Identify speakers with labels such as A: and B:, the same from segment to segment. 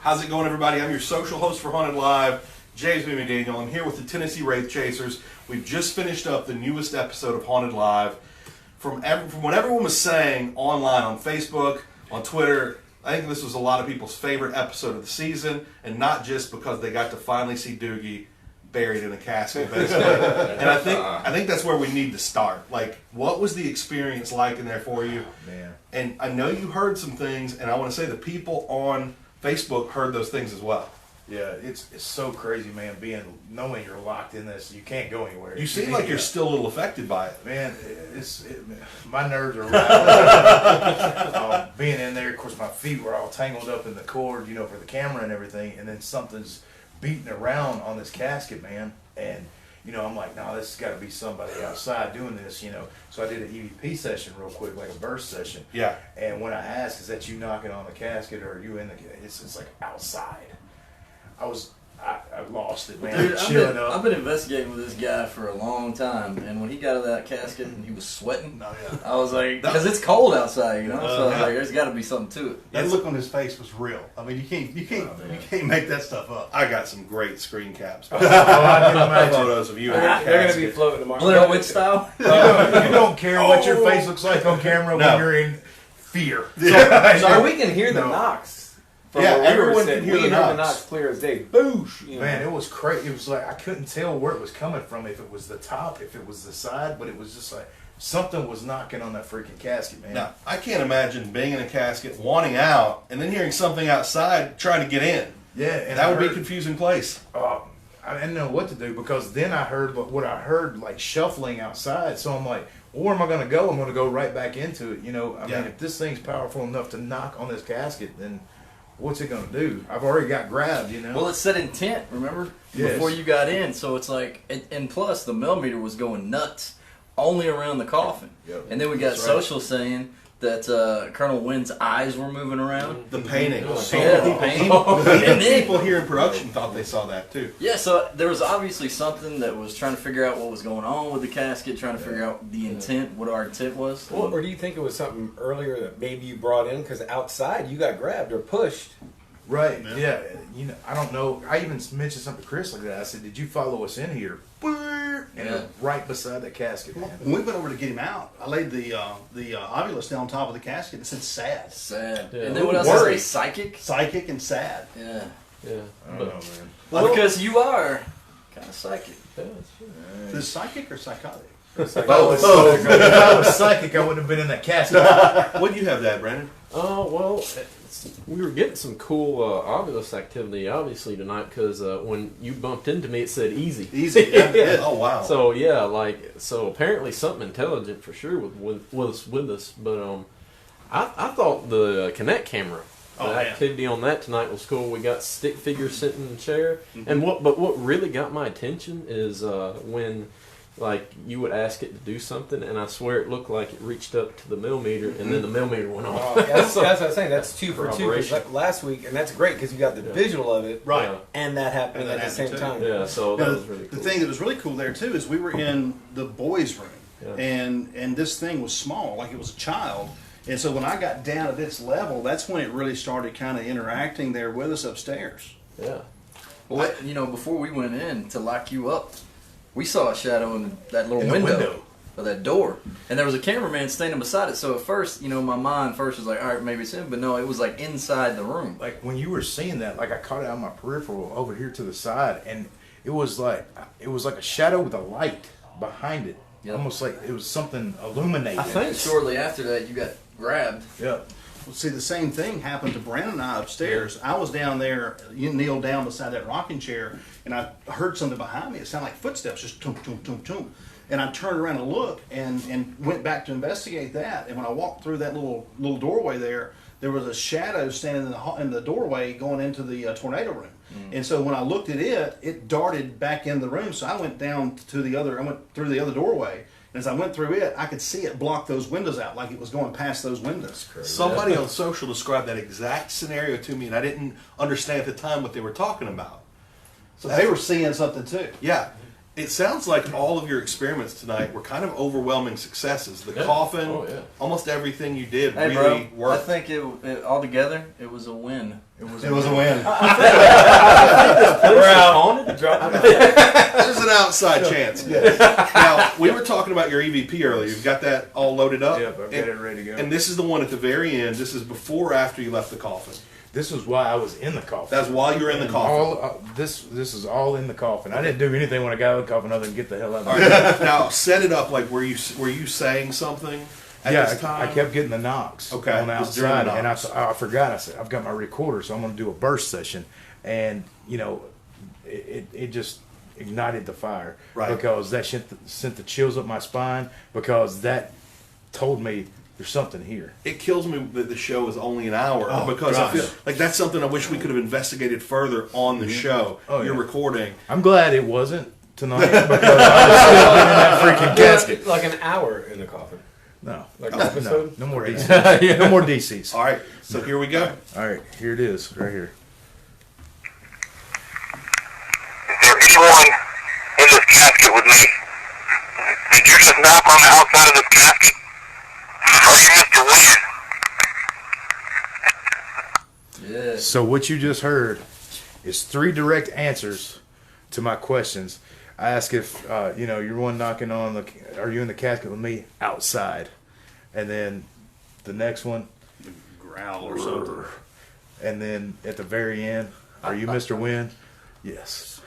A: How's it going, everybody? I'm your social host for Haunted Live, James B. McDaniel. I'm here with the Tennessee Wraith Chasers. We've just finished up the newest episode of Haunted Live. From what everyone was saying online, on Facebook, on Twitter, I think this was a lot of people's favorite episode of the season, and not just because they got to finally see Doogie buried in a casket, basically. And I think that's where we need to start. Like, what was the experience like in there for you?
B: Man.
A: And I know you heard some things, and I want to say the people on Facebook heard those things as well.
B: Yeah, it's so crazy, man. Knowing you're locked in this, you can't go anywhere.
A: You seem like you're still a little affected by it,
B: man. My nerves are rattling. Being in there, of course, my feet were all tangled up in the cord, for the camera and everything, and then something's beating around on this casket, man. And I'm like, no, this has got to be somebody outside doing this, So I did an EVP session real quick, like a burst session.
A: Yeah.
B: And when I asked, is that you knocking on the casket or are you in the? It's like outside. I lost it, man.
C: Dude, I've been investigating with this guy for a long time, and when he got out of that casket and he was sweating, I was like, because it's cold outside, so I was like, there's got to be something to it.
D: That look on his face was real. I mean, you can't make that stuff up.
A: I got some great screen caps.
B: I can imagine.
A: Photos of you in that
E: They're going to
A: casket.
E: be floating tomorrow.
C: Blair Witch style.
B: You don't care what your face looks like on camera when you're in fear.
E: So we can hear the knocks.
A: Everyone can hear
E: we
A: the
E: heard
A: knocks.
E: clear as day. Boosh!
B: Man, it was crazy. It was like I couldn't tell where it was coming from. If it was the top, if it was the side, but it was just like something was knocking on that freaking casket, man.
A: Now, I can't imagine being in a casket, wanting out, and then hearing something outside trying to get in.
B: Yeah, and
A: that would be a confusing place.
B: I didn't know what to do because then I heard what I heard, like shuffling outside. So I'm like, well, where am I going to go? I'm going to go right back into it. I mean, if this thing's powerful enough to knock on this casket, then what's it going to do? I've already got grabbed,
C: Well, it said intent, remember?
B: Yes.
C: Before you got in. So it's like, and plus the millimeter was going nuts only around the coffin.
B: Yep.
C: And then we got social saying that Colonel Wynn's eyes were moving around.
A: The painting.
C: The painting.
A: And people here in production thought they saw that too.
C: Yeah, so there was obviously something that was trying to figure out what was going on with the casket, trying to figure out the intent, what our intent was.
E: Or do you think it was something earlier that maybe you brought in? Because outside you got grabbed or pushed.
B: Right, yeah. I don't know. I even mentioned something to Chris like that. I said, did you follow us in here? And right beside that casket, man.
D: When we went over to get him out, I laid the ovulus down on top of the casket. It said sad.
C: Sad.
E: Yeah.
C: And then what else is it? Psychic?
D: Psychic and sad.
C: Yeah.
E: Yeah.
B: I don't know, man.
C: Well, because you are kind of psychic.
D: Is it psychic or psychotic?
B: If I was psychic, I wouldn't have been in that casket.
A: What do you have that, Brandon?
F: Well, we were getting some cool Ovilus activity, obviously, tonight, because when you bumped into me, it said easy.
D: Easy.
A: Yeah. Oh, wow.
F: So apparently something intelligent for sure with us. But I thought the Kinect camera, activity on that tonight was cool. We got stick figures sitting in the chair, and what really got my attention is when. Like, you would ask it to do something, and I swear it looked like it reached up to the millimeter, and then the millimeter went off.
E: That's what I was saying. That's 2 for 2. Like last week, and that's great because you got the visual of it,
D: Right.
E: and that happened at the same time.
F: Yeah, so that
D: Now,
F: was really cool.
D: The thing that was really cool there too is we were in the boys' room, and this thing was small, like it was a child. And so when I got down at this level, that's when it really started kind of interacting there with us upstairs.
F: Yeah.
C: Well, before we went in to lock you up, we saw a shadow in that little window of that door. And there was a cameraman standing beside it. So at first, my mind first was like, all right, maybe it's him. But no, it was like inside the room.
B: Like when you were seeing that, like I caught it on my peripheral over here to the side, and it was like a shadow with a light behind it.
C: Yep.
B: Almost like it was something illuminating.
F: I think
C: Shortly after that, you got grabbed.
B: Yeah.
D: Well, see, the same thing happened to Brandon and I upstairs. I was down there, kneeled down beside that rocking chair, and I heard something behind me. It sounded like footsteps, just tum, tum, tum, tum. And I turned around and looked and went back to investigate that. And when I walked through that little doorway there was a shadow standing in the doorway going into the tornado room. And so when I looked at it, it darted back in the room. So I went down to I went through the other doorway. And as I went through it, I could see it block those windows out like it was going past those windows.
A: Somebody on social described that exact scenario to me, and I didn't understand at the time what they were talking about.
D: So they were seeing something too.
A: Yeah. It sounds like all of your experiments tonight were kind of overwhelming successes. The
F: Yeah.
A: coffin,
F: Oh, yeah.
A: almost everything you did
C: Hey,
A: really
C: bro, I
A: worked.
C: think it altogether, it was a win.
D: It was a win.
F: We're out on it.
A: There's an outside chance. Now, we were talking about your EVP earlier. You've got that all loaded up?
B: Yep, I've got it ready to go.
A: And this is the one at the very end. This is before or after you left the coffin.
B: This was why I was in the coffin.
A: That's while you were in the coffin.
B: All, this is all in the coffin. I didn't do anything when I got out of the coffin other than get the hell out of
A: All
B: there.
A: right. Now, set it up like were you saying something at this time?
B: I kept getting the knocks
A: Okay,
B: on the
A: it was during the
B: outside, and
A: knocks.
B: I forgot. I said I've got my recorder, so I'm going to do a burst session, and it just ignited the fire
A: Right.
B: because that sent the chills up my spine because that told me there's something here.
A: It kills me that the show is only an hour
B: Oh,
A: because I
B: gosh.
A: feel like that's something I wish we could have investigated further on the show.
B: Oh,
A: Your
B: yeah.
A: recording.
B: I'm glad it wasn't tonight because I was still in that freaking casket.
E: Like an hour in the coffin.
B: No,
E: Like an episode.
B: no more DCs. No more DCs.
A: All right, so here we go.
B: All right, here it is, right here.
G: Is there anyone in this casket with me? Did you just knock on the outside of this casket? Are you Mr. Wynn?
C: Yeah.
B: So what you just heard is 3 direct answers to my questions. I asked if you're one knocking on the. Are you in the casket with me outside? And then the next one,
D: Growl or something.
B: and then at the very end, are you Mr. Wynn? Yes.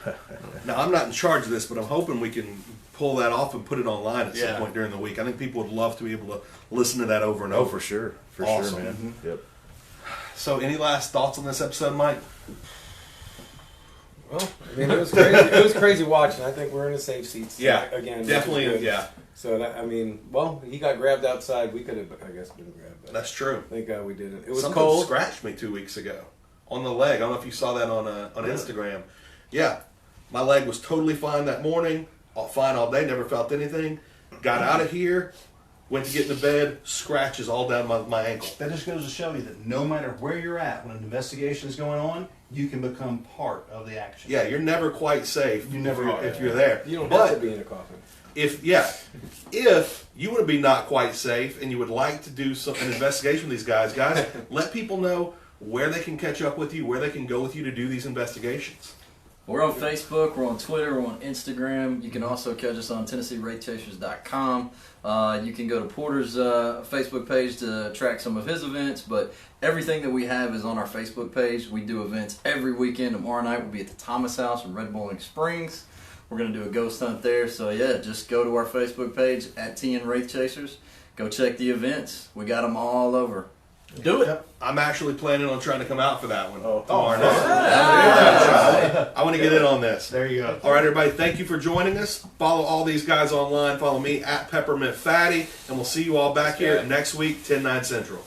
A: Now I'm not in charge of this, but I'm hoping we can pull that off and put it online at some
D: Yeah.
A: point during the week. I think people would love to be able to listen to that over and
B: Oh,
A: over.
B: for sure,
A: Awesome.
B: man. Yep.
A: So, any last thoughts on this episode, Mike?
E: Well, I mean, it was crazy. It was crazy watching. I think we're in the safe seats. Again, which is
A: definitely.
E: good.
A: Yeah,
E: So that, I mean, well, he got grabbed outside. We could have, I guess, been grabbed. But
A: that's true.
E: thank God we didn't. It was
A: Something
E: cold.
A: scratched me 2 weeks ago on the leg. I don't know if you saw that on Instagram. Yeah, my leg was totally fine that morning. Fine all day. Never felt anything. Got out of here. Went to get into bed. Scratches all down my ankle.
D: That just goes to show you that no matter where you're at when an investigation is going on, you can become part of the action.
A: Yeah, you're never quite safe.
D: You never are.
A: if you're there.
E: You don't
A: but
E: have to be in a coffin.
A: if you want to be not quite safe and you would like to do an investigation with these guys, let people know where they can catch up with you, where they can go with you to do these investigations.
C: We're on Facebook, we're on Twitter, we're on Instagram. You can also catch us on TennesseeRaceChasers.com. You can go to Porter's Facebook page to track some of his events, but everything that we have is on our Facebook page. We do events every weekend. Tomorrow night we'll be at the Thomas House in Red Bowling Springs. We're going to do a ghost hunt there. So, yeah, just go to our Facebook page at TN Wraith Chasers. Go check the events. We got them all over.
F: Do it.
A: I'm actually planning on trying to come out for that one.
B: Oh,
A: tomorrow night. I want to get in on this.
D: There you go.
A: All right, everybody, thank you for joining us. Follow all these guys online. Follow me at Peppermint Fatty, and we'll see you all back here next week, 10/9 Central.